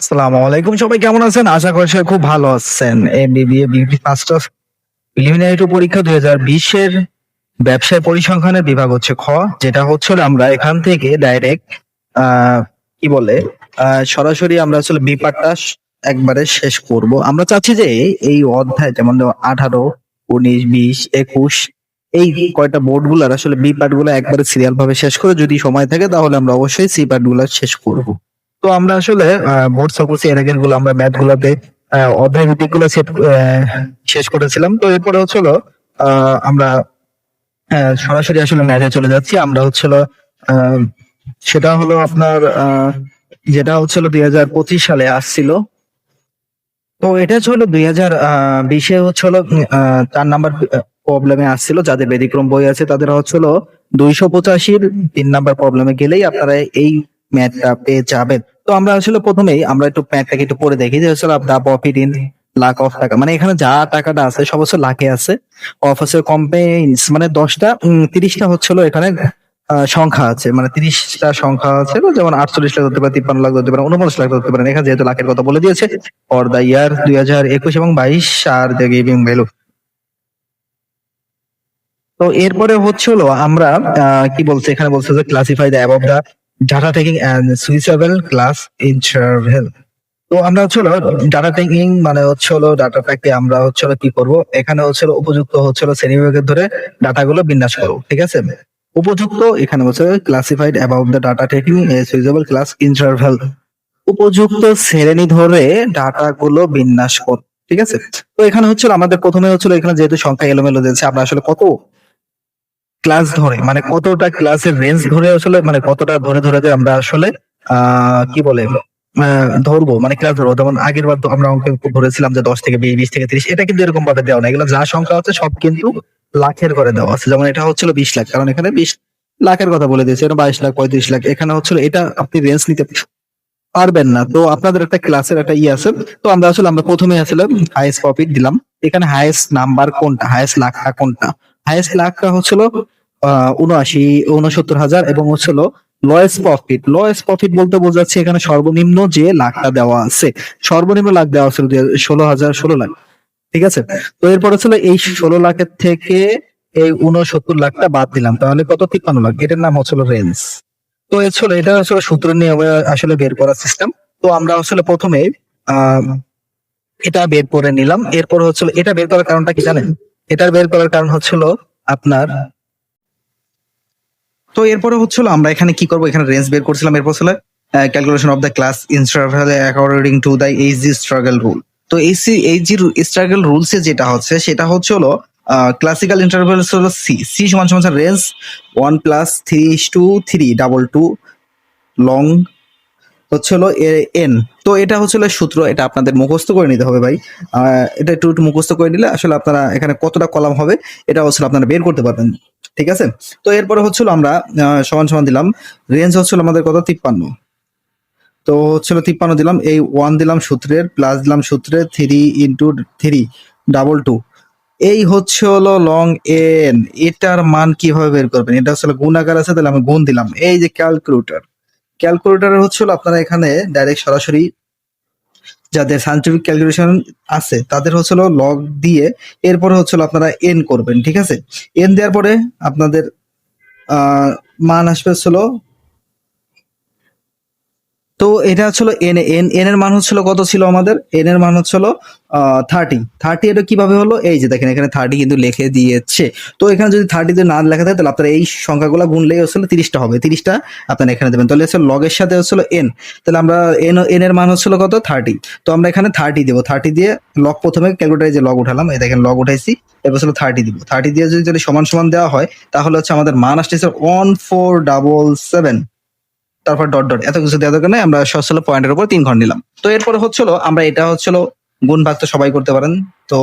আসসালামু আলাইকুম, সবাই কেমন আছেন? আশা করি সবাই খুব ভালো আছেন। এমবিবিএ বিউটি মাস্টার্স প্রিলিমিনারি টু পরীক্ষা 2020 এর ব্যবসায় পরিসংখ্যানের বিভাগ হচ্ছে খ, যেটা হচ্ছে হলো আমরা এখান থেকে ডাইরেক্ট কি বলে সরাসরি আমরা আসলে বি পার্টটা একবারে শেষ করব। আমরা চাচ্ছি যে এই অধ্যায় যেমন 18, 19, 20, 21 এই কয়টা বোর্ড গুলার আসলে বি পার্ট গুলো একবারে সিরিয়াল ভাবে শেষ করে, যদি সময় থাকে তাহলে আমরা অবশ্যই সি পার্ট গুলো শেষ করব। তো আমরা আসলে বোর্ড সাপোজ এর আগের গুলো আমরা ম্যাথ গুলাতে অধ্যায় ভিত্তিক গুলো শেষ করেছিলাম। তো এরপরে হচ্ছিল আমরা সরাসরি আসলে ম্যাথে চলে যাচ্ছি। আমরা হচ্ছিল আহ, সেটা হলো আপনার যেটা হচ্ছিল 2025 সালে আসছিল। তো এটা হচ্ছিল 2020-এ হচ্ছিল 4 নাম্বার প্রবলেমে আসছিল। যাদের ব্যতিক্রম বই আছে তাদের হচ্ছিল 285-র 3 নাম্বার প্রবলেমে গেলেই আপনারা এই ম্যাথটা পেয়ে যাবেন। তো আমরা আসলে প্রথমেই আমরা একটু ম্যাথটাকে একটু পড়ে দেখি যে হচ্ছে the profit in lakh of taka, মানে এখানে যা টাকাটা আছে সব হচ্ছে লাখে আছে। অফ হচ্ছে কম্পেন্স, মানে 10টা 30টা হচ্ছিল এখানে সংখ্যা আছে, মানে 30টা সংখ্যা আছে, যেমন 48 লাখ ধরতে পারে, 53 লাখ ধরতে পারে, 49 লাখ ধরতে পারেন। এখানে যেহেতু লাখের কথা বলে দিয়েছে ফর দ্য ইয়ার 2021 এবং 22 আর দ্য গিভিং ভ্যালু। তো এরপরে হচ্ছিল আমরা কি বলছে, এখানে বলছে যে classify the above the data taking and switchable class interval. তো আমরা হচ্ছিল ডাটা টেকিং মানে হচ্ছিল ডাটাটাকে আমরা হচ্ছিল কি করব, এখানে হচ্ছিল উপযুক্ত হচ্ছিল শ্রেণীবিভাগের ধরে ডাটাগুলো বিন্যাস করব, ঠিক আছে। উপযুক্ত এখানে হচ্ছে classified about the data taking a switchable class interval, উপযুক্ত শ্রেণী ধরে ডাটাগুলো বিন্যাস করব, ঠিক আছে। তো এখানে হচ্ছিল আমাদের প্রথমে হচ্ছিল এখানে যেহেতু সংখ্যা এলোমেলো দিয়েছে, আমরা আসলে কত ক্লাস ধরে মানে কতটা ক্লাসের রেঞ্জ ধরে আসলে মানে কতটা ধরে ধরে যে আমরা আসলে কি বলে ধরবো, মানে ক্লাস ধরবো। যেমন আগের বার তো আমরা অঙ্ক ধরেছিলাম যে 10 থেকে 20, 20 থেকে 30, এটা কিন্তু এরকম ভাবে দেওয়া না। এগুলো যা সংখ্যা হচ্ছে সব কিন্তু লাখের করে দেওয়া আছে। যেমন এটা হচ্ছিল 20 লাখ, কারণ এখানে 20 লাখের কথা বলে দিয়েছে। এটা 22 লাখ, 35 লাখ, এখানে হচ্ছিল এটা আপনি রেঞ্জ নিতে পারবেন না। তো আপনাদের একটা ক্লাসের একটা আছে। তো আমরা আসলে আমরা প্রথমে আসলে হাইয়েস্ট প্রফিট দিলাম। এখানে হাইয়েস্ট নাম্বার কোনটা, হাইয়েস্ট লাখটা কোনটা? হাইয়েস্ট লাখটা হচ্ছিল 69 হাজার, এবং হচ্ছিল লোয়েস্ট প্রফিট। লোয়েস্ট প্রফিট বলতে বোঝাচ্ছে এখানে সর্বনিম্ন যে লাখটা দেওয়া আছে, সর্বনিম্ন লাখ দেওয়া ছিল 16 লাখ, ঠিক আছে। তো এরপর হচ্ছিল এই 16 লাখের থেকে এই 69 লাখটা বাদ দিলাম, তাহলে কত? 53 লাখ। এটার নাম হচ্ছিল রেঞ্জ। তো আসলে এটা আসলে সূত্র নিয়ে আসলে বের করার সিস্টেম। তো আমরা আসলে প্রথমে আহ এটা বের করে নিলাম। এরপর হচ্ছিল এটা বের করার কারণটা কি জানেন? এটার বের করার কারণ হচ্ছিল আপনার, তো এরপরে হচ্ছিল আমরা এখানে কি করব, এখানে রেঞ্জ বের করছিলাম। এরপর হচ্ছে calculation of the class interval according to the Hg struggle rule. তো এইচজি স্ট্রাগল রুলস এ যেটা হচ্ছে সেটা হচ্ছে হলো ক্লাসিক্যাল ইন্টারভ্যাল হলো সি, সি সমান সমান রেঞ্জ 1 + 3:3 2 লং হচ্ছে হলো এন। তো এটা হচ্ছে হলো সূত্র, এটা আপনাদের মুখস্থ করে নিতে হবে ভাই। এটা একটু একটু মুখস্থ করে নিলে আসলে আপনারা এখানে কতটা কলাম হবে এটা হচ্ছে আপনারা বের করতে পারবেন, ঠিক আছে। তো এরপরে হচ্ছিল আমরা সমান সমান দিলাম, রেঞ্জ হচ্ছিল আমাদের কত? 53। তো হচ্ছিল 53 দিলাম, এই 1 দিলাম সূত্রের, প্লাস দিলাম সূত্রের 3 × 3 2 এই হচ্ছে হলো লং এন। এটার মান কিভাবে বের করবেন? এটা আসলে গুণাকার আছে, তাহলে আমি গুণ দিলাম। এই যে ক্যালকুলেটর, ক্যালকুলেটর হচ্ছে হলো আপনারা এখানে ডাইরেক্ট সরাসরি যাদের সায়েন্টিফিক ক্যালকুলেশন আছে তাদের হচ্ছে হলো লগ দিয়ে এরপরে হচ্ছে হলো আপনারা এন করবেন, ঠিক আছে। এন দেওয়ার পরে আপনাদের মান আসবে হলো, তো এটা হচ্ছিল এন। এন এর মান হচ্ছিল কত ছিল আমাদের? এন এর মান হচ্ছিল 30। এটা কিভাবে হলো? এই যে দেখেন এখানে 30 কিন্তু লিখে দিয়েছে। তো এখানে যদি 30 তে না লেখা থাকে তাহলে আপনারা এই সংখ্যাগুলো গুনলেই হচ্ছিল 30টা হবে। 30টা আপনারা এখানে দেবেন, তাহলে হচ্ছে লগের সাথে হচ্ছিল এন। তাহলে আমরা এন এর মান হচ্ছিল কত? 30। তো আমরা এখানে 30 দেবো। 30 দিয়ে লগ, প্রথমে ক্যালকুলেটারে যে লগ উঠালাম, এই দেখেন লগ উঠাইছি, এবার হচ্ছিল 30 দিব। 30 দিয়ে যদি সমান সমান দেওয়া হয় তাহলে হচ্ছে আমাদের মান আসতেছে 1477। তারপর ডট ডট, এত কিছু দেওয়ার দরকার নেই, আমরা সচ্ছল পয়েন্টের উপর 3 ঘর নিলাম। তো এরপরে হচ্ছিল আমরা এটা হচ্ছিল গুণ ভাগ তো সবাই করতে পারেন। তো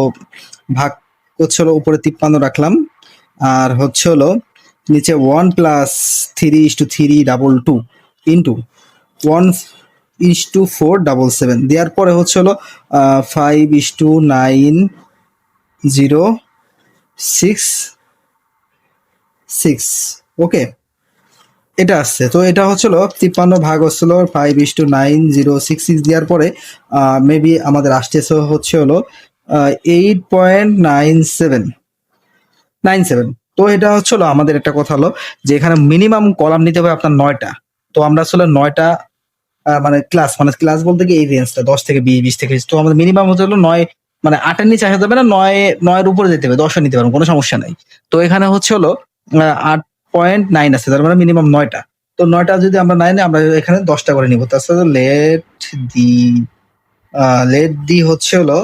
ভাগ হচ্ছিল উপরে 53 রাখলাম, আর হচ্ছে হলো নিচে 1 + 3:3 ইন্টু 1:477 দেওয়ার পরে হচ্ছে হলো 5:9:066। ওকে, এটা আসছে। তো এটা হচ্ছিল 53 ভাগ হচ্ছিল 5:9066 দেওয়ার পরে মেবি আমাদের আসতেছে হচ্ছে হলো 8.97 তো এটা হচ্ছিল আমাদের একটা কথা হলো যে এখানে মিনিমাম কলাম নিতে হবে আপনার 9টা। তো আমরা আসলে 9টা মানে ক্লাস বলতে কি এই রেঞ্জটা 10 থেকে 20, 20 থেকে 20। তো আমাদের মিনিমাম হতে হলো 9, মানে 8 এর নিচে আসা যাবে না, 9 এর উপরে যেতে হবে, 10 নিতে পারবো, কোনো সমস্যা নাই। তো এখানে হচ্ছে হলো 8.9 আছে, তার মানে মিনিমাম 9টা। তো 9টা যদি আমরা নাই আমরা এখানে 10টা করে নিব। তাছাড়া দি লেট দি হচ্ছে হলো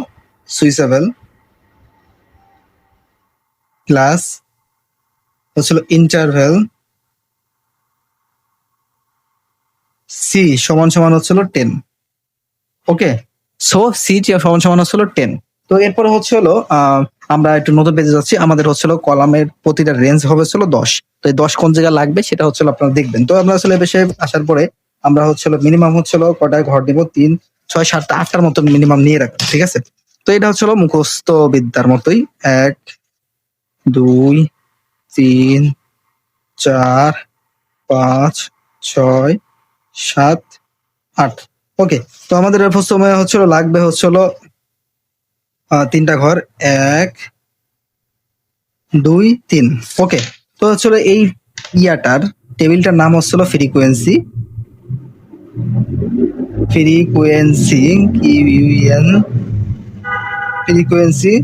সুইচেবল ক্লাস হচ্ছে হলো ইন্টারভেল সি সমান সমান হচ্ছে হলো 10। ওকে, সো সি সমান সমান হচ্ছে হলো 10। তো এরপরে হচ্ছে হলো আমরা একটু নতুন পেজে যাচ্ছি। আমাদের হচ্ছে হলো কলামের প্রতিটা রেঞ্জ হবে হচ্ছে হলো 10। তো এই 10 কোন জায়গায় লাগবে সেটা হচ্ছে হলো আপনারা দেখবেন। তো আমরা আসলে বেশি আসার পরে আমরা হচ্ছে হলো মিনিমাম হচ্ছে হলো কটায় ঘর দিব, 3, 6, 7, 8টার মতো মিনিমাম নিয়ে রাখবেন, ঠিক আছে? তো এটা হচ্ছে হলো মুখস্থ বিদ্যার মতোই। 1, 2, 3, 4, 5, 6, 7, 8। ওকে, তো আমাদের প্রথমে হচ্ছে হলো লাগবে হচ্ছে হলো 3টা ঘর। 1, 2, 3। ওকে, তো হচ্ছে হলো এই ইয়াটার টেবিলটার নাম হচ্ছে হলো ফ্রিকোয়েন্সি ফ্রিকোয়েন্সি কিউএন ফ্রিকোয়েন্সি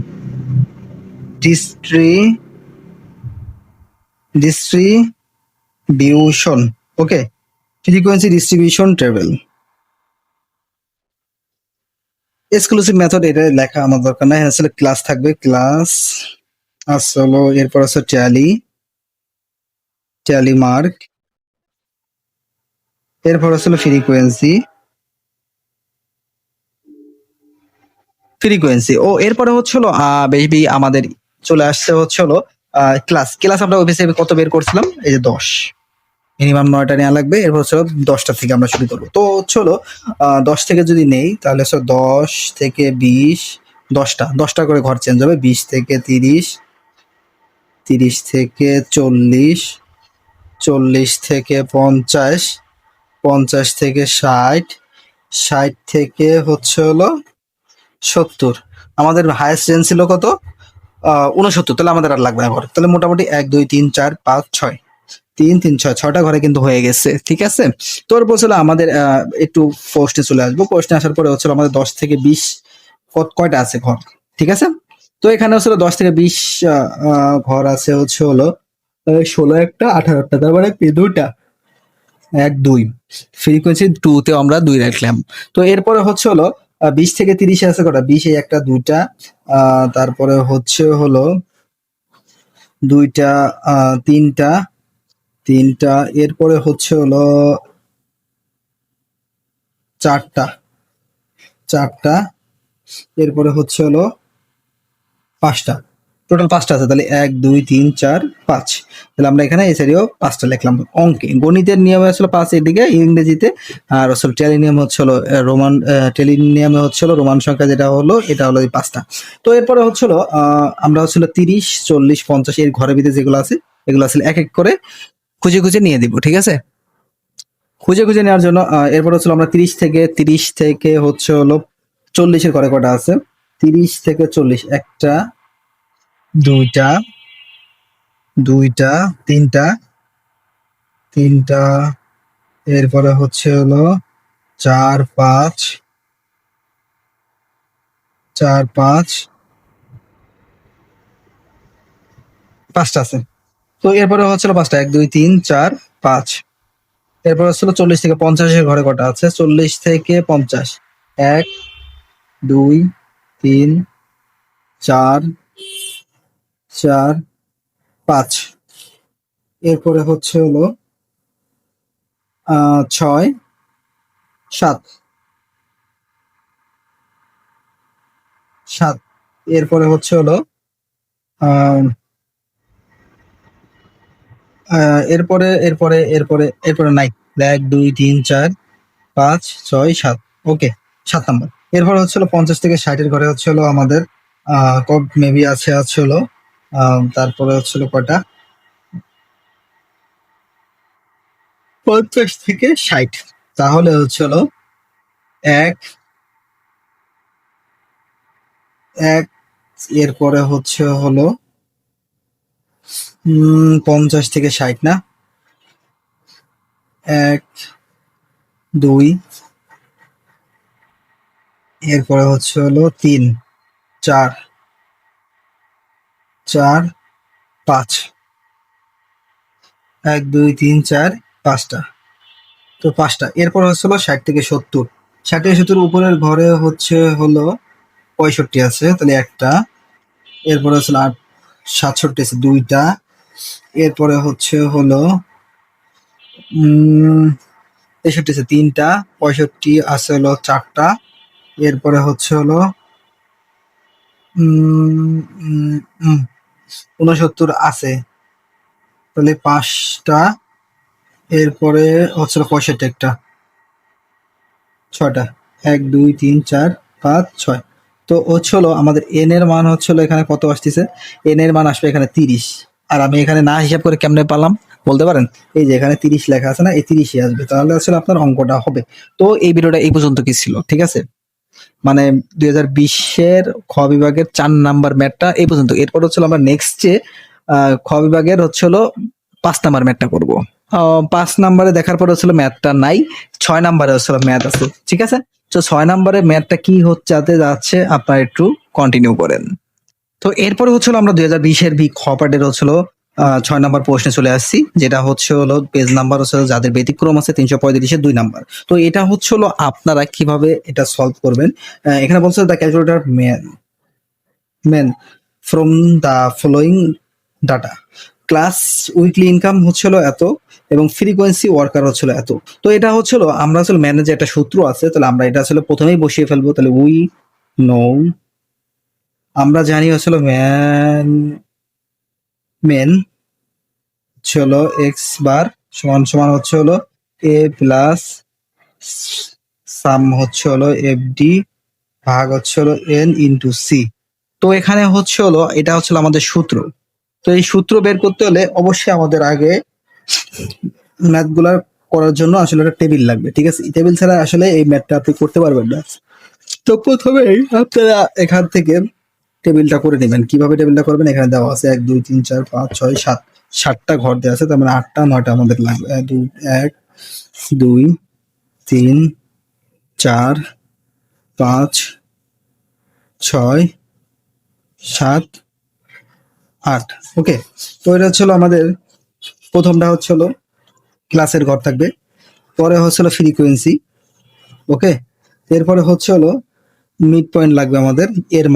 ডিস্ট্রি distribution. Okay, frequency distribution table exclusive method, এটা লেখা আমার দরকার নাই। আসলে ক্লাস থাকবে, ক্লাস আসলে এরপর আছে ট্যালি মার্ক, এরপর আসলে ফ্রিকোয়েন্সি ও এরপরে হচ্ছে হলো বেবি আমাদের চলে আসছে হচ্ছে হলো ক্লাস আমরা ওই হিসেবে কত বের করছিলাম, এই যে 10, মিনিমাম 9টা নেওয়া লাগবে। এরপর হচ্ছে 10টা থেকে আমরা শুরু করবো। তো হচ্ছে হলো 10 থেকে যদি নেই তাহলে হচ্ছে 10 থেকে 20, 10টা করে ঘর চেঞ্জ হবে। 20 থেকে 30, 30 থেকে 40, 40 থেকে 50, 50 থেকে 60, 60 থেকে হচ্ছে হলো 70। আমাদের হায়েস্ট রেঞ্জ ছিল কত? 69। তাহলে আমাদের আর লাগবে না ঘর। তাহলে মোটামুটি 1, 2, 3, 4, 5, 6, 3, 3, 6, 6টা ঘরে কিন্তু হয়ে গেছে, ঠিক আছে? তো এরপর হচ্ছিল আমাদের একটু পোস্টে চলে আসবো। পোস্টে আসার পরে হচ্ছিল আমাদের 10 থেকে 20 কয়টা আছে ঘর, ঠিক আছে? তো এখানে হচ্ছিল 10 থেকে 20 ঘর আছে হচ্ছে হলো 16 একটা, 18টা, তার মানে কি 2টা, 1, 2। ফ্রিকোয়েন্সি 2 তে আমরা 2 রাখলাম। তো এরপরে হচ্ছে হলো 20 থেকে 30 আছে কটা? 20 এ একটা, 2টা, তারপরে হচ্ছে হলো 2টা, 3টা, 3টা, এরপরে হচ্ছে হলো 4টা, 4টা, এরপরে হচ্ছে হলো 5টা। টোটাল 5টা আছে। তাহলে 1, 2, 3, 4, 5। তাহলে আমরা এখানে এই সাইডেও 5টা লিখলাম। অঙ্কে গণিতের নিয়মে আসলে 5 এদিকে, ইংরেজিতে আর আসলে টেলি নিয়ম হচ্ছে হলো রোমান, টেলি নিয়মে হচ্ছে হলো রোমান সংখ্যা যেটা হলো এটা হলো এই 5টা। তো এরপরে হচ্ছে হলো আমরা হচ্ছে হলো 30, 40, 50 এর ঘরের ভিতরে যেগুলো আছে এগুলো আসলে এক এক করে খুঁজে খুঁজে নিয়ে দিব, ঠিক আছে? খুঁজে খুঁজে নেওয়ার জন্য এরপর হচ্ছে আমরা 30 থেকে হচ্ছে হলো 40 এর ঘরে কটা আছে? 30 থেকে 40, একটা, 2টা, 2টা, 3টা, 3টা, এরপরে হচ্ছে হলো 4, 5, 4, 5, 5টা আছে। তো এরপরে হচ্ছিল 5টা, 1, 2, 3, 4, 5। এরপর হচ্ছিল 40 থেকে 50 এর ঘরে কটা আছে? 40 থেকে 50, 1, 2, 3, 4, 4, 5। এরপরে হচ্ছে হলো 6, 7, 7। এরপরে হচ্ছে হলো আহ এরপরে এরপরে এরপরে এরপরে নাই। 1, 2, 3, 4, 5, 6, 7। ওকে, 7 নাম্বার। এরপর হচ্ছে হলো 50 থেকে 60 এর ঘরে হচ্ছে হলো আমাদের মেবি আছে হলো তারপরে হচ্ছে হলো কয়টা? 50 থেকে 60, তাহলে হচ্ছে হলো এক এক এরপরে হচ্ছে হলো 50 থেকে 60 না, 1 2 এরপরে হচ্ছে হলো 3 4 4 5, 1 2 3 4 5টা, তো 5টা। এরপর হচ্ছে হলো 60 থেকে 70, 60 থেকে 70 উপরের ঘরে হচ্ছে হলো 65 আছে, তাহলে একটা। এরপরে হচ্ছে 67 আছে 2টা। এরপরে হচ্ছে হলো 63 আছে 3টা, 65 আছে হলো 4টা। এরপরে হচ্ছে হলো 69 আছে, তাহলে 5টা। এরপরে হচ্ছে 65 একটা, 6টা, 1 2 3 4 5 6। তো হচ্ছে হলো আমাদের এন এর মান হচ্ছে হলো এখানে কত আসতেছে, এন এর মান আসবে এখানে 30। আর আমি এখানে না হিসাব করে কেমনে পেলাম বলতে পারেন? এই যে এখানে 30 লেখা আছে না, এই 30ই আসবে, তাহলে আসলে আপনার অঙ্কটা হবে। তো এই ভিডিওটা এই পর্যন্ত কি ছিল, ঠিক আছে? মানে 2020-এর খ বিভাগের 4 নাম্বার ম্যাথটা এই পর্যন্ত। এরপর হচ্ছে আমরা নেক্সট যে খ বিভাগের হচ্ছে হলো 5 নাম্বার ম্যাথটা করব। 5 নাম্বারে দেখার পর হচ্ছে ম্যাথটা নাই, 6 নাম্বারে হচ্ছে ম্যাথ আছে, ঠিক আছে? তো 6 নাম্বারে ম্যাথটা কি হচ্ছে যাচ্ছে আপনারা একটু কন্টিনিউ করেন। তো এরপরে হচ্ছে আমরা 2020-এর বি খ পার্টের হচ্ছে 6 নাম্বার প্রশ্নে চলে আসছি, যেটা হচ্ছে হলো পেজ নাম্বার হচ্ছে যাদের ব্যতিক্রম আছে 335-এর 2 নাম্বার। তো এটা হচ্ছে হলো আপনারা কিভাবে এটা সলভ করবেন। এখানে বলছে the calculator mean from the following data, class weekly income হচ্ছিল এত এবং ফ্রিকোয়েন্সি ওয়ার্কার হচ্ছিল এত। তো এটা হচ্ছিল আমরা আসলে ম্যানেজে একটা সূত্র আছে, তাহলে আমরা এটা আসলে প্রথমেই বসিয়ে ফেলবো। তাহলে উই নো, আমরা জানি হচ্ছিল মেন হচ্ছে হলো এক্স বার সমান সমান হচ্ছে হলো এ প্লাস সাম হচ্ছে হলো এফ ডি ভাগ হচ্ছে হলো এন ইন্টু সি। তো এখানে হচ্ছে হলো এটা হচ্ছে আমাদের সূত্র। তো এই সূত্র বের করতে হলে অবশ্যই আমাদের আগে ম্যাথ গুলা করার জন্য আসলে একটা টেবিল লাগবে, ঠিক আছে? টেবিল ছাড়া আসলে এই ম্যাথটা আপনি করতে পারবেন না। তো প্রথমেই আপনারা এখান থেকে টেবিলটা করে নেবেন। কিভাবে টেবিলটা করবেন, এখানে দেওয়া আছে 1 2 3 4 5 6 7, 7টা ঘর দেওয়া আছে, তার মানে 8টা 9টা আমাদের লাগবে। 1 2 3 4 5 6 7 8, ওকে। তো এটা হচ্ছে আমাদের প্রথমটা হচ্ছে হলো ক্লাসের ঘর থাকবে, পরে হচ্ছে হলো ফ্রিকোয়েন্সি, ওকে। এরপরে হচ্ছে হলো মিড পয়েন্ট লাগবে আমাদের, এর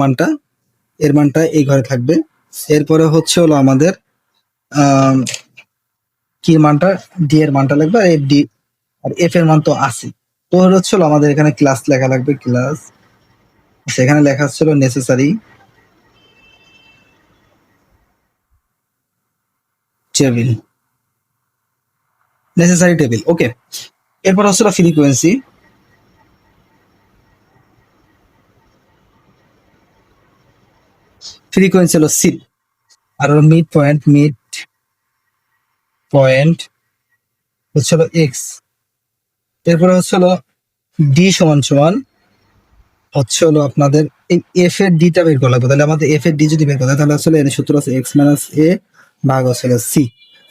মানটা এই ঘরে থাকবে। এরপরে হচ্ছে হলো আমাদের কি মানটা, ডি এর মানটা লাগবে, আর এফ ডি আর এফ এর মান তো আছে। তো হচ্ছে হলো আমাদের এখানে ক্লাস লেখা লাগবে, ক্লাস সেখানে লেখা হচ্ছিল নেসেসারি টেবিল, নেসেসারি টেবিল, ওকে। এরপর হচ্ছিল ফ্রিকোয়েন্সি, ফ্রিকোয়েন্সি হলো সি, আর হলো মিড পয়েন্ট হচ্ছে হলো এক্স। এরপরে হচ্ছে হলো ডি সমান সমান হচ্ছে হলো আপনাদের এই এফ এর ডিটা বের করা লাগবে। তাহলে আমাদের এফ এর ডি যদি বের করা হয়, তাহলে আসলে এর সূত্র আছে এক্স মাইনাস এ ভাগ হচ্ছে সি,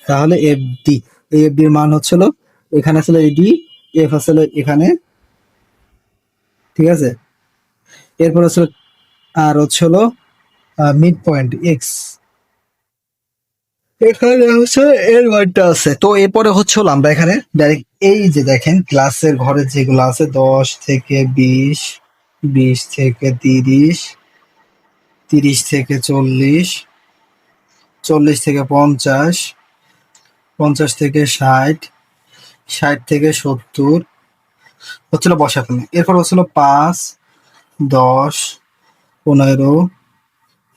তাহলে এফ ডি, এই এফ ডির মান হচ্ছে হলো এখানে আসলে ডি, এফ আসলে এখানে, ঠিক আছে? এরপর হচ্ছে আর হচ্ছে হলো মিড পয়েন্ট এক্স, এখানে হচ্ছে এর মানটা আছে। তো এরপরে হচ্ছে হলো আমরা এখানে ডাইরেক্ট এই যে দেখেন ক্লাসের ঘরে যেগুলো আছে 10 থেকে 20, 20 থেকে 30, 30 থেকে 40, 40 থেকে 50, 50 থেকে 60, 60 থেকে 70 হচ্ছিল বসা ফেলে। এরপর হচ্ছিল 5 10 15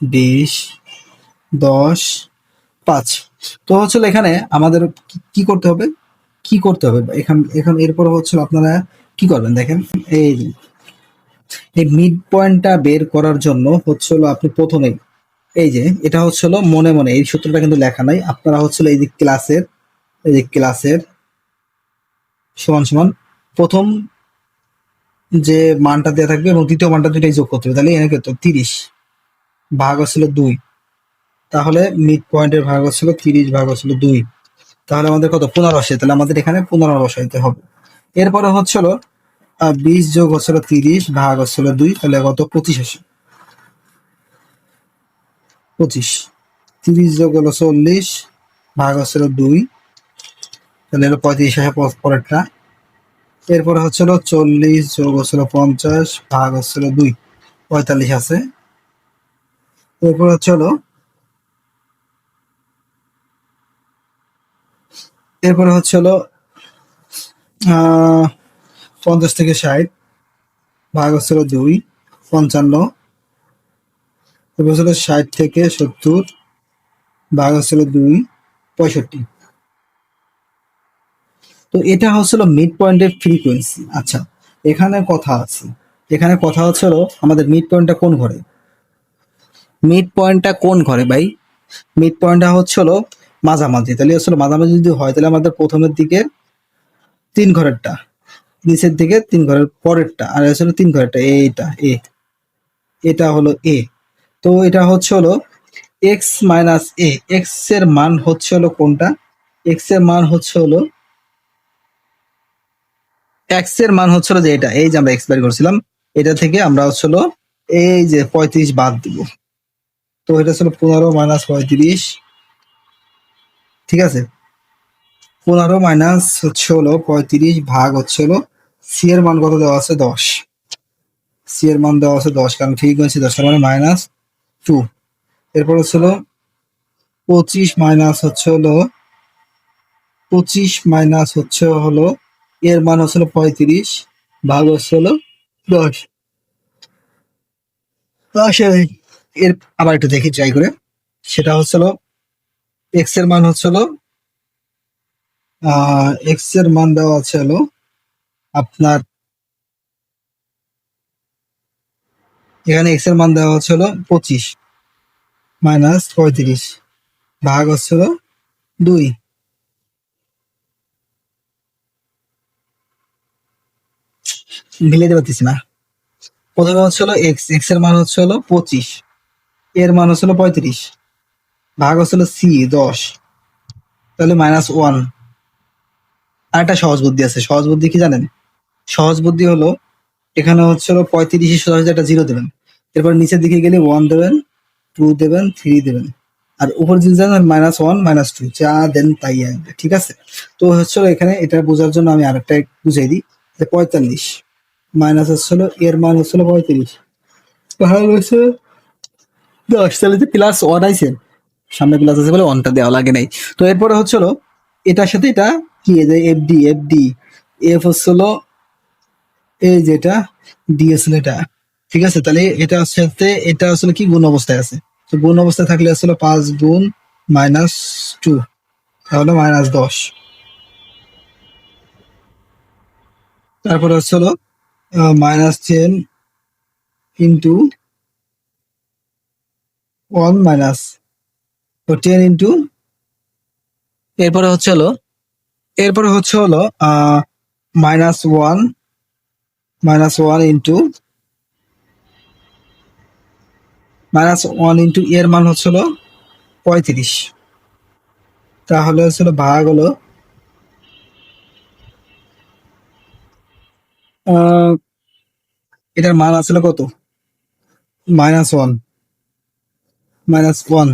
20 10 5। তো হচ্ছিল এখানে আমাদের কি করতে হবে, কি করতে হবে এখান এখান এরপর হচ্ছিল আপনারা কি করবেন দেখেন, এই যে এই মিড পয়েন্টটা বের করার জন্য হচ্ছিল আপনি প্রথমেই এই যে এটা হচ্ছিল মনে মনে, এই সূত্রটা কিন্তু লেখা নাই, আপনারা হচ্ছিল এই যে ক্লাসের সমান সমান প্রথম যে মানটা দেওয়া থাকবে এবং দ্বিতীয় মানটা দুইটাই যোগ করতে হবে, তাহলে এখানে কত 30 ভাগ হচ্ছিল 2, তাহলে মিড পয়েন্টের ভাগ হচ্ছিল 30 ভাগ হচ্ছিল 2, তাহলে আমাদের কত 15 আসে, তাহলে আমাদের এখানে 15 বসাইতে হবে। এরপরে হচ্ছিল 20 যোগ হচ্ছিল 30 ভাগ হচ্ছিল 2, তাহলে কত 25 আসে। 25, 30 যোগ হলো 40 ভাগ হচ্ছিল 2, তাহলে হলো 35 আসে পরেরটা। এরপরে হচ্ছিল 40 যোগ হচ্ছিল 50 ভাগ হচ্ছিল 2, 45 আছে। এরপর হচ্ছিল এরপরে হচ্ছিল 50 থেকে 60 ভাগ হচ্ছিল 2, 55। এরপর হচ্ছিল 60 থেকে 70 ভাগ হচ্ছিল 2, 65। তো এটা হচ্ছিল মিড পয়েন্টের ফ্রিকোয়েন্সি। আচ্ছা, এখানে কথা আছে, এখানে কথা হচ্ছিল আমাদের মিড পয়েন্টটা কোন ঘরে, মিড পয়েন্টটা কোন ঘরে ভাই? মিড পয়েন্টটা হচ্ছিল মাঝামাঝি, তাহলে হচ্ছিল মাঝামাঝি যদি হয় তাহলে আমাদের প্রথমের দিকে 3 ঘরেরটা, নিচের দিকে 3 ঘরের পরেরটা, আর হচ্ছিল 3 ঘরেরটা, এইটা এটা হলো এ। তো এটা হচ্ছে হলো এক্স মাইনাস এ, এক্স এর মান হচ্ছে হলো কোনটা, এক্স এর মান হচ্ছে হলো এক্স এর মান হচ্ছিল যে এটা, এই যে আমরা এক্স বের করছিলাম, এটা থেকে আমরা হচ্ছিল এই যে 35 বাদ দিব, তো এটা ছিল 15 মাইনাস 35, ঠিক আছে। 15 মাইনাস হচ্ছে হলো 35 ভাগ হচ্ছে হলো সি এর মান কত দেওয়া আছে 10, সি এর মান দেওয়া আছে 10, কারণ ফ্রিকোয়েন্সি 10 মানে -2। এরপর হচ্ছিল 25 মাইনাস হচ্ছে হলো 25 মাইনাস হচ্ছে হলো এর মান হচ্ছিল 35 ভাগ হচ্ছে হলো 10। আসলে এর আবার একটু দেখি ট্রাই করে, সেটা হচ্ছিল এক্স এর মান হচ্ছিল এক্স এর মান দেওয়া আছে হলো আপনার, এখানে এক্স এর মান দেওয়া হচ্ছে হলো 25 মাইনাস 35 ভাগ হচ্ছিল 2। মিলাইতে পারতেছি না। প্রথমে হচ্ছে হলো এক্স, এক্স এর মান হচ্ছে হলো 25, এর মান হচ্ছে হলো 35 ভাগ হচ্ছে হলো সি 10, তাহলে -1। আর একটা সহজ বুদ্ধি আছে, সহজ বুদ্ধি কি জানেন? সহজ বুদ্ধি হলো এখানে হচ্ছে হলো 35 সহজে একটা জিরো দেবেন, এরপর নিচের দিকে গেলে 1 দেবেন, 2 দেবেন, 3 দেবেন, আর উপর দিকে যাবেন -1 -2, যা দেন তাই আসবে, ঠিক আছে। তো হচ্ছে হলো এখানে এটা বোঝার জন্য আমি আরেকটা বুঝাই দিই, যে 45 মাইনাস হচ্ছে হলো এর মান হচ্ছে হলো 35 ভাগ হচ্ছে 10, তাহলে যে +1 আইছে, সামনে প্লাস আছে বলে 1টা দেওয়া লাগে নাই। তো এরপরে হচ্ছে হলো এটার সাথে এটা কি, যে এফডি, এফডি এফ হচ্ছে হলো এই যেটা ডি আসলে এটা, ঠিক আছে। তাহলে এটা সাথে এটা আসলে কি গুণ অবস্থায় আছে, তো গুণ অবস্থায় থাকলে আসলে 5 গুণ -2, তাহলে -10। তারপরে হচ্ছে হলো -10 ইন্টু 1 মাইনাস, তো 10 ইন্টু, এরপরে হচ্ছে হলো -1 ইন্টু -1 ইন্টু এর মান হচ্ছিল 35, তাহলে হচ্ছিল ভাগ হলো এটার মান আসলে কত, -1, -1।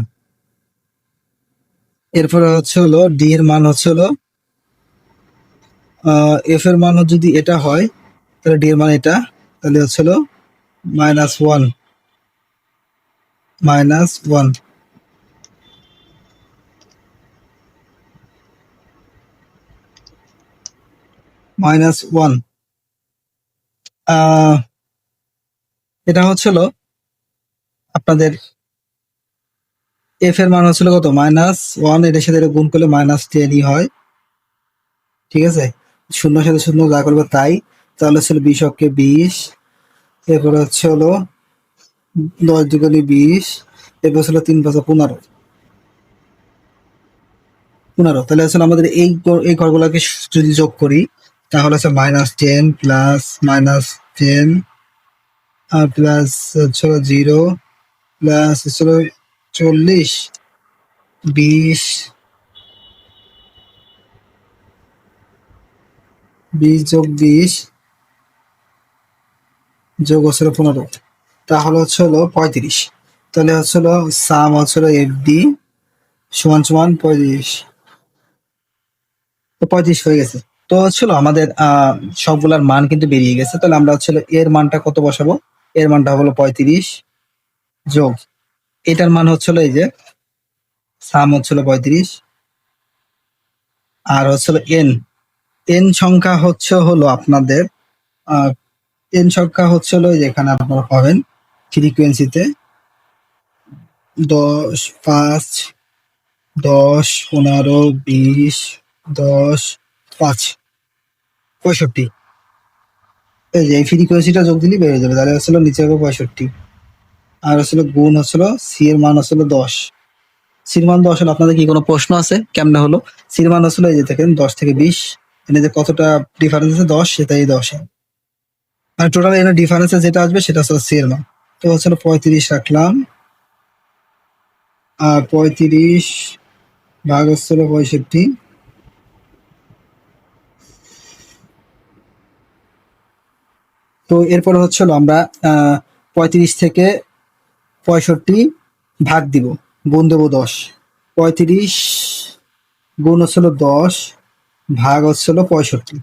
এরপরে হচ্ছে হলো ডি এর মান হচ্ছে হলো এফ এর মান যদি এটা হয় তাহলে ডি এর মান এটা, তাহলে হচ্ছে হলো -1, -1। -1 এটা হচ্ছিল আপনাদের এফ এর মান হচ্ছিল কত -1, এটার সাথে এটা গুণ করলে -10ই হয়, ঠিক আছে। শূন্যর সাথে শূন্য যা করবে তাই, তাহলে ছিল 20 অক্ষে 20, এরপরে হচ্ছে হলো 10 দুগুণে 20, এরপর ছিল 3 5 15, তাহলে আসলে আমাদের এই ঘরগুলোকে যদি যোগ করি তাহলে হচ্ছে -10 প্লাস -10 আর প্লাস হচ্ছিল 0 প্লাস হচ্ছিল 40 20 যোগ 20 যোগ হচ্ছিল 15, তাহলে হচ্ছে হলো 35। তাহলে হচ্ছে হলো সাম হচ্ছে হলো এফডি সমান সমান 35। তো 35 হয়ে গেছে। তো হচ্ছিল আমাদের সবগুলার মান কিন্তু বেরিয়ে গেছে। তাহলে আমরা হচ্ছিল এর মানটা কত বসাবো? এর মানটা হলো 35 যোগ এটার মান হচ্ছিল এই যে সাম হচ্ছিল 35 আর হচ্ছিল এন এন সংখ্যা হচ্ছে হলো আপনাদের এন সংখ্যা হচ্ছে হলো যেখানে আপনারা পাবেন ফ্রিকোয়েন্সিতে 10 5 10 15 20 10 5 65। এই যে এই ফ্রিকোয়েন্সিটা যোগ দিলেই বেড়ে যাবে, তাহলে হচ্ছিল নিচে হবে 65 আর হচ্ছিল গুণ হচ্ছিল সি এর মান হচ্ছিল 10। সির মান 10 হলো। আপনাদের কি কোনো প্রশ্ন আছে কেমনে হলো? সির মান হচ্ছিল এই যে দেখেন 10 থেকে 20, এনে যে কতটা ডিফারেন্স আছে 10, সেটাই 10। আর টোটাল এখানে ডিফারেন্স যেটা আসবে সেটা হচ্ছে সি এর মান। তো হচ্ছিল 35 রাখলাম আর 35 ভাগ হচ্ছিল 65। তো এরপরে হচ্ছিল আমরা 35 থেকে 65 ভাগ দিব, গুণ দেবো 10। 35 গুণ হচ্ছিল 10 ভাগ হচ্ছিল 65,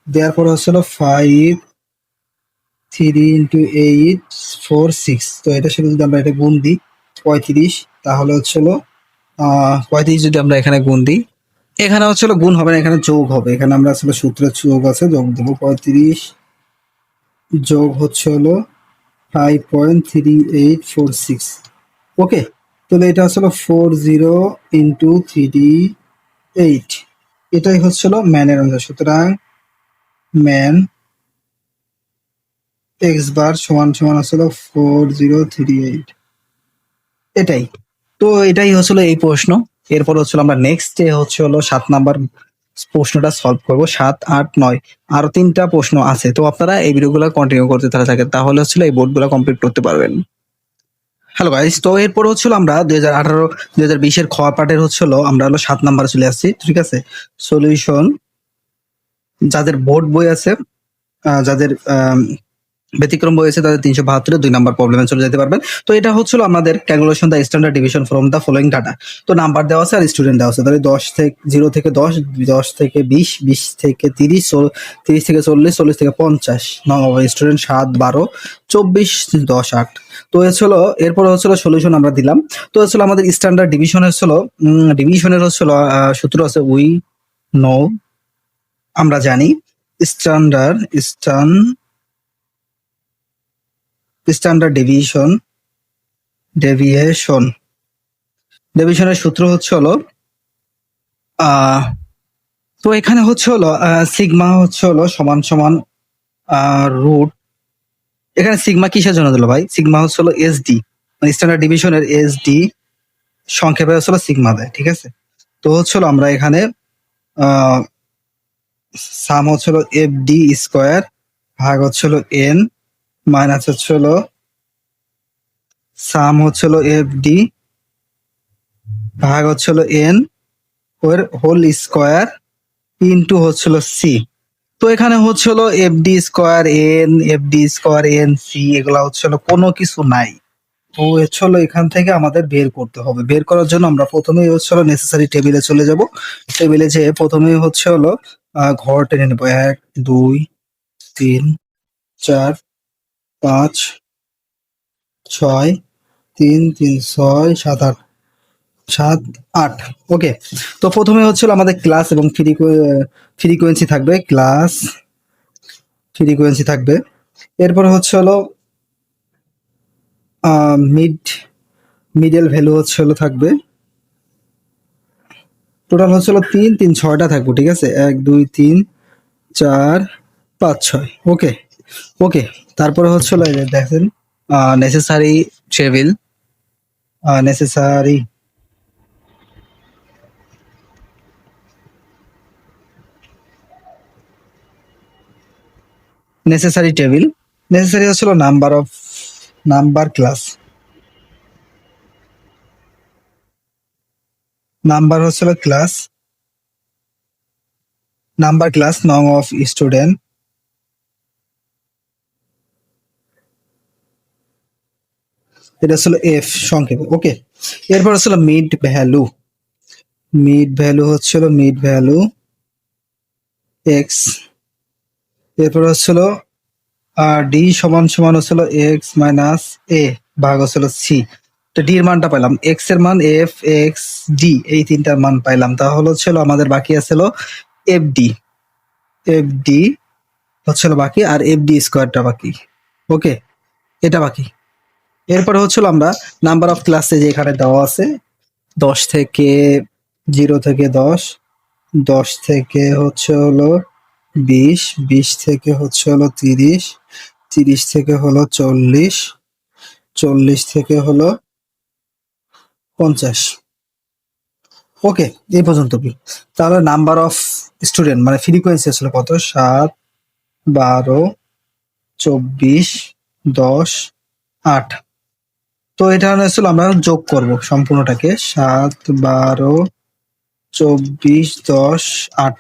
দেওয়ার পরে হচ্ছিল 5 3 ইন্টু 8 4 6। তো এটার সাথে যদি আমরা এটা গুণ দিই 35, তাহলে হচ্ছিল 35 যদি আমরা এখানে গুণ দিই, এখানে হচ্ছিল গুণ হবে না, এখানে যোগ হবে। এখানে আমরা আসলে সূত্রের যোগ আছে, যোগ দেবো 35 যোগ হচ্ছে হলো 5.3846। ওকে, তাহলে এটা হচ্ছিল 40 ইন্টু 38, এটাই হচ্ছিল ম্যানের আনসার। সুতরাং ম্যান এক্স বার সমান সমান হচ্ছিল 4038, এটাই। তো এটাই হচ্ছিল এই প্রশ্ন। এরপর হচ্ছিল আমরা নেক্সট ডে হচ্ছে হলো 7 নাম্বার প্রশ্নটা সলভ করবো। 7 8 9 আরো 3টা প্রশ্ন আছে। তো আপনারা এই ভিডিওগুলো কন্টিনিউ করতে থাকেন, তাহলে হচ্ছিল এই বোর্ডগুলো কমপ্লিট করতে পারবেন। হ্যালো গাইস, তো এরপর হচ্ছিল আমরা 2018 2020 এর খ পার্টের হচ্ছিল আমরা হলো 7 নাম্বারে চলে আসছি। ঠিক আছে, সলিউশন। যাদের বোর্ড বই আছে, যাদের ব্যতিক্রম বই আছে, তাদের 372 2 নাম্বার প্রবলেমে চলে যেতে পারবেন। তো এটা হচ্ছিল আমাদের calculation the standard division from the following data. তো নাম্বার দেওয়া আছে আর স্টুডেন্ট দেওয়া আছে। তাহলে 10 থেকে 0 থেকে 10, 10 থেকে 20, 20 থেকে 30, 30 থেকে 40, 40 থেকে 50, স্টুডেন্ট 7 12 24 10 8। তো হচ্ছিল এরপর হচ্ছিল সলিউশন আমরা দিলাম। তো হচ্ছিল আমাদের স্ট্যান্ডার্ড ডিভিশন হচ্ছিল, ডিভিশনের হচ্ছিল সূত্র আছে উই নো, আমরা জানি স্ট্যান্ডার্ড ডেভিয়েশনের সূত্র হচ্ছে হলো তো এখানে হচ্ছে হলো সিগমা হচ্ছে হলো সমান সমান রুট। এখানে সিগমা কিসের জন্য দিল ভাই? সিগমা হচ্ছে হলো এসডি, মানে স্ট্যান্ডার্ড ডিভিশনের এসডি সংক্ষেপে হচ্ছে হলো সিগমা দেয়। ঠিক আছে, তো হচ্ছে হলো আমরা এখানে সাম হচ্ছে হলো এফ ডি স্কোয়ার ভাগ হচ্ছে হলো এন মাইনাস হচ্ছে হলো সাম হচ্ছে হলো এফ ডি ভাগ হচ্ছে হলো N or whole square into হচ্ছে হলো সি। তো এখানে হচ্ছে হলো F D square N C, এগুলা হচ্ছে হলো কোনো কিছু নাই। তো হচ্ছে হলো এখান থেকে আমাদের বের করতে হবে। বের করার জন্য আমরা প্রথমেই হচ্ছে হলো নেসেসারি টেবিলে চলে যাব। টেবিলে যেয়ে প্রথমেই হচ্ছে হলো ঘর টেনে নেবো। 1 2 3 4 5 6 3 3 6 7 8 7 8। ওকে, তো প্রথমে হচ্ছিল আমাদের ক্লাস এবং ফ্রিকোয়েন্সি থাকবে, ক্লাস ফ্রিকোয়েন্সি থাকবে। এরপরে হচ্ছে হলো মিডল ভ্যালু হচ্ছে হলো থাকবে। টোটাল হচ্ছে হলো 3 3 6টা থাকবে। ঠিক আছে, 1 2 3 4 5 6। ওকে ওকে, তারপরে হচ্ছে হলো এই যে দেখেন necessary table, necessary necessary table, necessary হচ্ছিল নাম্বার ক্লাস, নাম্বার হচ্ছিল ক্লাস, নাম্বার ক্লাস নং অফ স্টুডেন্ট, এটা হচ্ছিল এফ সংক্ষেপে। ওকে, এরপর হচ্ছিল মিড ভ্যালু, মিড ভ্যালু হচ্ছিল মিড ভ্যালু এক্স, এরপর হচ্ছিল ডি সমান সমান হচ্ছিল এক্স মাইনাস এ ভাগ হচ্ছিল সি। তো ডি এর মানটা পাইলাম, এক্স এর মান এফ, এক্স, ডি, এই তিনটার মান পাইলাম। তাহলে হচ্ছিল আমাদের বাকি আছিল এফ ডি, এফ ডি হচ্ছিল বাকি, আর এফ ডি স্কোয়ারটা বাকি। ওকে, এটা বাকি। এরপরে হচ্ছিল আমরা নাম্বার অফ ক্লাসে যে এখানে দেওয়া আছে 10 থেকে 0 থেকে 10, 10 থেকে হচ্ছে হলো 20, 20 থেকে হচ্ছে হলো 30, 30 থেকে হলো 40, 40 থেকে হলো 50। ওকে, এই পর্যন্ত কি? তাহলে নাম্বার অফ স্টুডেন্ট মানে ফ্রিকোয়েন্সি আসলে কত? 7, 12, 24, 10, 8। তো এটা আসলে আমরা যোগ করব সম্পূর্ণটাকে, 7, 12, 24, 10, 8।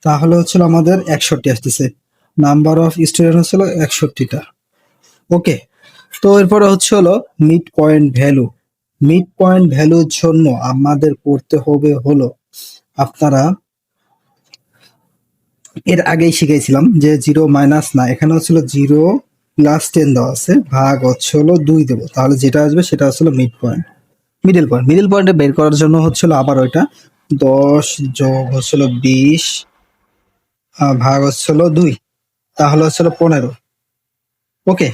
তাহলে হচ্ছিল আমাদের 61 আসতেছে। নাম্বার অফ স্টুডেন্ট হচ্ছিল 61টা। ওকে, তো এরপরে হচ্ছে হলো mid point value. Mid point ভ্যালুর জন্য আমাদের করতে হবে হলো, আপনারা এর আগেই শিখেছিলাম যে 0 মাইনাস না, এখানে হচ্ছিল 0 প্লাস 10 দেওয়া আছে, ভাগ হচ্ছে হলো 2 দেবো, তাহলে যেটা আসবে সেটা হচ্ছিল mid point. Middle point, middle পয়েন্টে বের করার জন্য হচ্ছিল আবার ওইটা 10 যোগ হচ্ছিল 20 ভাগ হচ্ছিল 2, তাহলে হচ্ছিল 15। ওকে,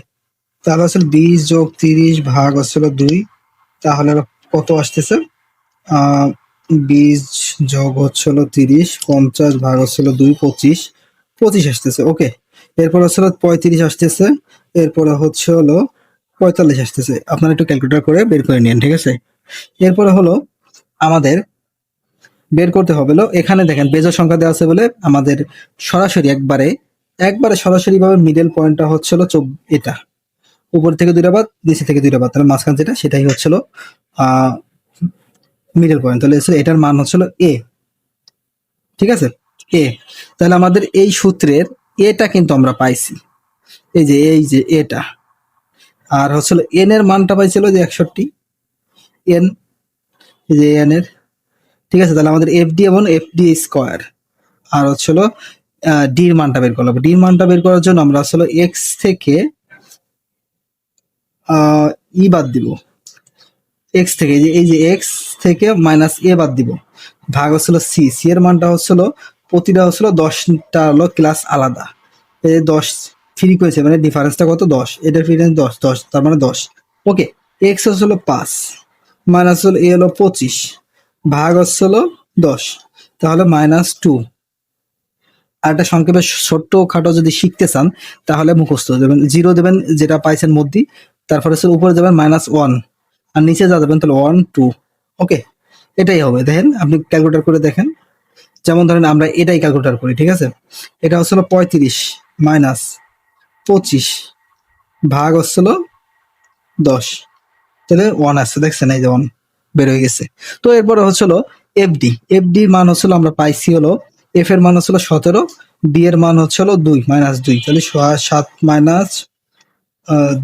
তাহলে হচ্ছিল 20 যোগ 30 ভাগ হচ্ছিল 2, তাহলে কত আসতেছে? 20 যোগ হচ্ছিল 30, 50 ভাগ হচ্ছিল 2, 25, 25 আসতেছে। ওকে, এরপর হচ্ছিল 35 আসতেছে, এরপরে হচ্ছে হলো 45 আসতেছে। আপনারা একটু ক্যালকুলেটর করে বের করে নিন, ঠিক আছে? এরপরে হলো আমাদের বের করতে হবে হলো, এখানে দেখেন বেজোড় সংখ্যা দেওয়া আছে বলে আমাদের সরাসরি একবারে সরাসরি ভাবে মিডল পয়েন্টটা হচ্ছিল এটা, উপর থেকে 2টা বাদ, নিচে থেকে 2টা বাদ, তাহলে মাঝখান যেটা সেটাই হচ্ছিল মিডল পয়েন্ট। তাহলে এটার মান হচ্ছিল এ, ঠিক আছে? এ, তাহলে আমাদের এই সূত্রের এটা কিন্তু আমরা পাইছি, এই যে এটা, আর হচ্ছিল এন এর মানটা পাইছিল যে 61 এন, এই যে এন এর, ঠিক আছে? তাহলে আমাদের এফ ডি এবং এফ ডি স্কোয়ার, আর হচ্ছিল ডি এর মানটা বের করলাম। ডি এর মানটা বের করার জন্য আমরা আসলে এক্স থেকে ই বাদ দিব, এক্স থেকে এই যে এক্স থেকে মাইনাস এ বাদ দিব, ভাগ হচ্ছিল সি, সি এর মানটা হচ্ছিল প্রতিটা হচ্ছিল 10টা হলো ক্লাস আলাদা, এই 10 ফ্রি করেছে মানে ডিফারেন্সটা কত? 10, এটার ডিফারেন্স 10, 10 তার মানে 10। ওকে, এক্স হচ্ছিল 5 মাইনাস হলো এ হলো 25 ভাগ হচ্ছিল 10, তাহলে -2। আর একটা সংক্ষেপে ছোট্ট খাটো যদি শিখতে চান তাহলে মুখস্থ দেবেন, 0 দেবেন যেটা পাইছেন মধ্যে, তারপরে উপরে যাবেন -1 আর নিচে যা যাবেন তাহলে 1, 2। ওকে, এটাই হবে। দেখেন আপনি ক্যালকুলেটর করে দেখেন, যেমন ধরেন আমরা এটাই ক্যালকুলেটর করি, ঠিক আছে? এটা হচ্ছিল 35 মাইনাস 25 ভাগ হচ্ছিল 10, তাহলে 1 আসছে, দেখছেন এই যে 1 বের হয়ে গেছে। তো এরপরে হচ্ছিল এফডি, এফডির মান হচ্ছিল আমরা পাইছি হলো, এফ এর মান হচ্ছিল 17, ডি এর মান হচ্ছিল 2 -2, তাহলে 7 মাইনাস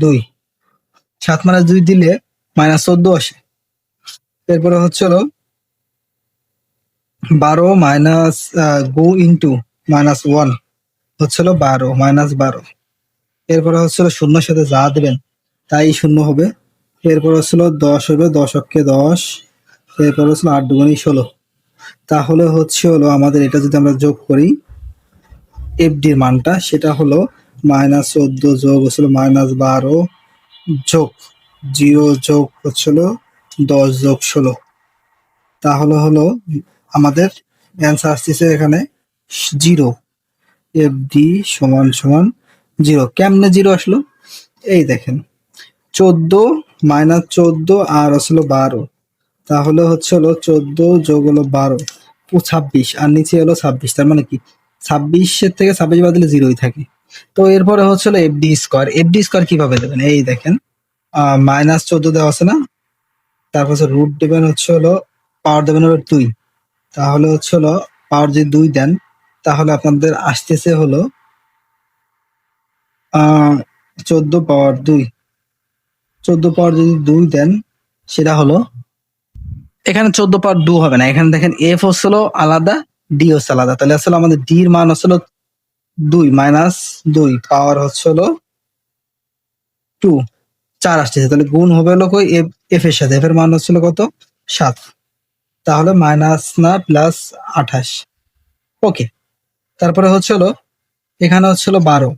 2, 7 মাইনাস 2 দিলে -14 আসে। এরপরে হচ্ছিল 12 মাইনাস গো ইন্টু -1 হচ্ছিল 12 -12। এরপরে হচ্ছিল শূন্যর সাথে যা দেবেন তাই শূন্য হবে। এরপর হচ্ছিল 10 হবে, 10 অক্ষে 10, এরপর হচ্ছিল 8 দুগুণে 16। তাহলে হচ্ছে হলো আমাদের এটা যদি আমরা যোগ করি এফডির মানটা, সেটা হলো -14 যোগ হচ্ছিল -12 যোগ 0 যোগ হচ্ছিল 10 যোগ 16, তাহলে হলো আমাদের অ্যান্সার আসতেছে এখানে 0। এফডি সমান সমান 0। কেমনে 0 আসলো? এই দেখেন 14 -14 আর হচ্ছিল 12, তাহলে হচ্ছে হলো 14 যোগ হলো 12 26, আর নিচে হলো 26, তার মানে কি 26 থেকে 26 বাদ দিলে 0ই থাকে। তো এরপরে হচ্ছে হলো এফডি স্কোয়ার। এফডি স্কোয়ার কিভাবে দেবেন, এই দেখেন -14 দেওয়া আছে না, তারপর হচ্ছে রুট দেবেন হচ্ছে হলো, পাওয়ার দেবেন হলো 2, তাহলে হচ্ছে হলো পাওয়ার যদি 2 দেন তাহলে আপনাদের আসতেছে হলো 14 পাওয়ার 2, 14 পাওয়ার যদি 2 দেন সেটা হলো, এখানে 14 পাওয়ার 2 হবে না, এখানে দেখেন এফ হচ্ছিল আলাদা, ডি হচ্ছে আলাদা, তাহলে আসলে আমাদের ডি এর মান হচ্ছিল 2 -2 পাওয়ার হচ্ছে হলো 2, 4 আসতেছে, তাহলে গুণ হবে হলো কই এফ এর সাথে, এফ এর মান হচ্ছিল কত 7, তাহলে মাইনাস না প্লাস 28। ওকে, তারপরে হচ্ছে হলো এখানে হচ্ছে হলো 12,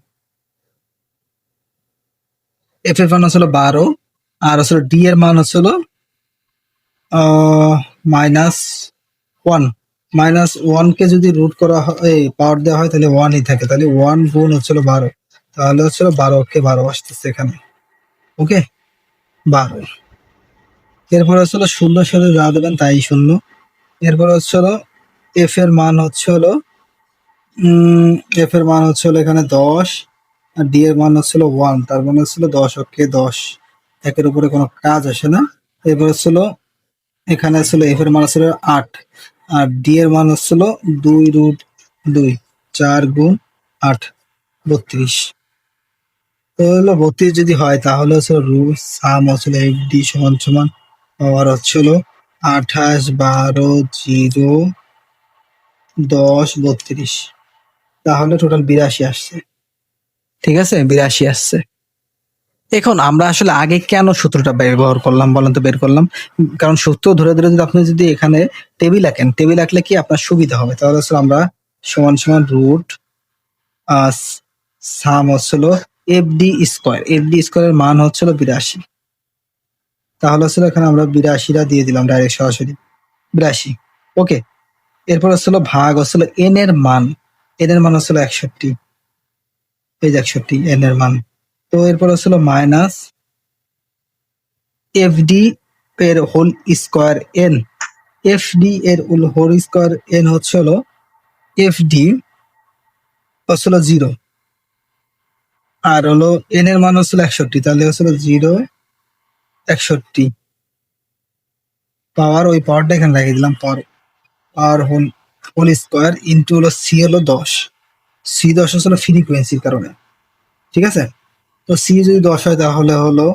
এফ এর মান হচ্ছে হলো 12, আর হচ্ছে ডি এর মান হচ্ছে হলো -1, -1 কে যদি রুট করা হয়, পাওয়ার দেওয়া হয় তাহলে 1ই থাকে, তাহলে 1 গুণ হচ্ছিল 12, তাহলে হচ্ছিল 12 কে 12 আসতেছে এখানে। ওকে, 12। এরপর হচ্ছিল শূন্যর সাথে যা দেবেন তাই শূন্য। এরপর হচ্ছিল এফ এর মান হচ্ছে হলো এফ এর মান হচ্ছে হলো এখানে 10, আর ডি এর মান হচ্ছিল 1, তার মানে হচ্ছিল 10, ওকে 10, একের উপরে কোনো কাজ আসে না। এরপর হচ্ছিল এখানে ছিল এফ এর মান ছিল 8, আর ডি এর মান হচ্ছিল 2√2, 4 গুণ 8, 32। তো হলো 32 যদি হয় তাহলে হচ্ছে রুট সাম হচ্ছিল এফ ডি সমান সমান পাওয়ার হচ্ছিল 28, 12, 0, 10, 32, তাহলে টোটাল 82 আসছে। ঠিক আছে, 82 আসছে। এখন আমরা আসলে আগে কেন সূত্রটা ব্যবহার করলাম বলেন তো, বের করলাম কারণ সূত্র ধরে ধরে যদি আপনি যদি এখানে টেবিল আঁকেন, টেবিল আঁকলে কি আপনার সুবিধা হবে, তাহলে আসলে আমরা সমান সমান রুট সাম হচ্ছিল এফডি স্কোয়ার, এফডি স্কোয়ারের মান হচ্ছিল 82, তাহলে আসলে এখানে আমরা 82টা দিয়ে দিলাম ডাইরেক্ট সরাসরি 82। ওকে, এরপর হচ্ছিল ভাগ হচ্ছিল এন এর মান, এন এর মান হচ্ছিল 61, এই যে 61 এন এর মান। তো এরপর হচ্ছিল মাইনাস এফডি এর হোল স্কোয়ার এন, এফডি এর হোল স্কোয়ার এন হচ্ছে হলো এফডি হচ্ছিল 0, আর হলো এন এর মান হচ্ছিল 61, তাহলে হচ্ছিল 0, 61 পাওয়ার, ওই পাওয়ারটা এখানে লাগিয়ে দিলাম, পাওয়ার হোল স্কোয়ার ইন্টু হলো সি হলো 10, সি 10 হচ্ছিল ফ্রিকোয়েন্সির কারণে। ঠিক আছে, তো সি যদি 10 হয় তাহলে হলো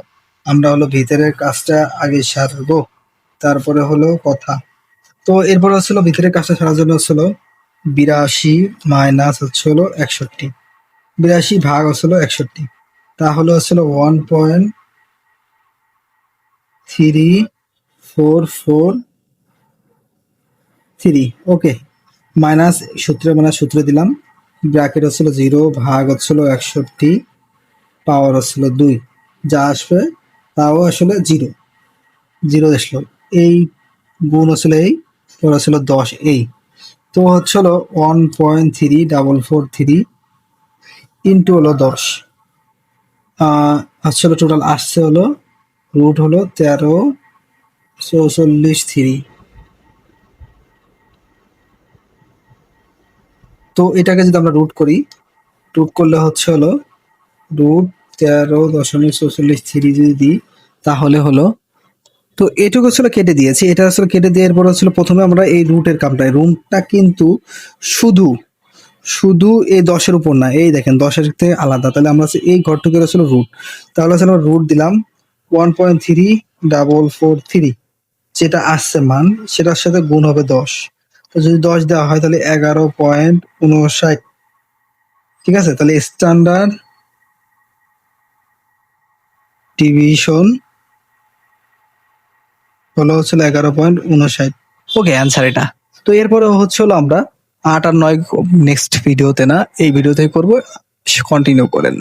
আমরা হলো ভিতরের কাজটা আগে সারবো, তারপরে হলো কথা। তো এরপর হচ্ছিল ভিতরের কাজটা সারার জন্য হচ্ছিল 82 মাইনাস হচ্ছে হলো 61, 82 ভাগ হচ্ছিল 61, তাহলে হচ্ছিল 1.3443। ওকে, মাইনাস সূত্রে মানে সূত্রে দিলাম, ব্র্যাকেট হচ্ছিল 0 ভাগ হচ্ছিল 61, পাওয়ার হচ্ছিল 2, যা আসবে তাও আসলে 0, 0 আসলো, এই গুণ হচ্ছিল এই, পর হচ্ছিল 10 এই, তো হচ্ছিল 1.3443 ইন্টু হলো 10, হচ্ছিল টোটাল আসছে হলো রুট হলো 134443। তো এটাকে যদি আমরা রুট করি, রুট করলে হচ্ছে হলো রুট 13.4443 যদি দিই তাহলে হলো, তো এটুকু আসলে কেটে দিয়েছি, এটা আসলে কেটে দেওয়ার পর হচ্ছিল প্রথমে আমরা এই রুটের কামটা, রুটটা কিন্তু শুধু শুধু এই 10-এর উপর না, এই দেখেন 10-এর থেকে আলাদা, তাহলে আমরা এই ঘরটুকের আসলে রুট, তাহলে আসলে আমরা রুট দিলাম 1.3443, যেটা আসছে মান সেটার সাথে গুণ হবে 10, তো যদি 10 দেওয়া হয় তাহলে 11.59। ঠিক আছে, তাহলে স্ট্যান্ডার্ড ডিভিশন হলো হচ্ছিল 11.59। ওকে, অ্যান্সার এটা। তো এরপরে হচ্ছে হলো আমরা 8 আর 9 নেক্সট ভিডিওতে না, এই ভিডিওতে করবো, কন্টিনিউ করেন।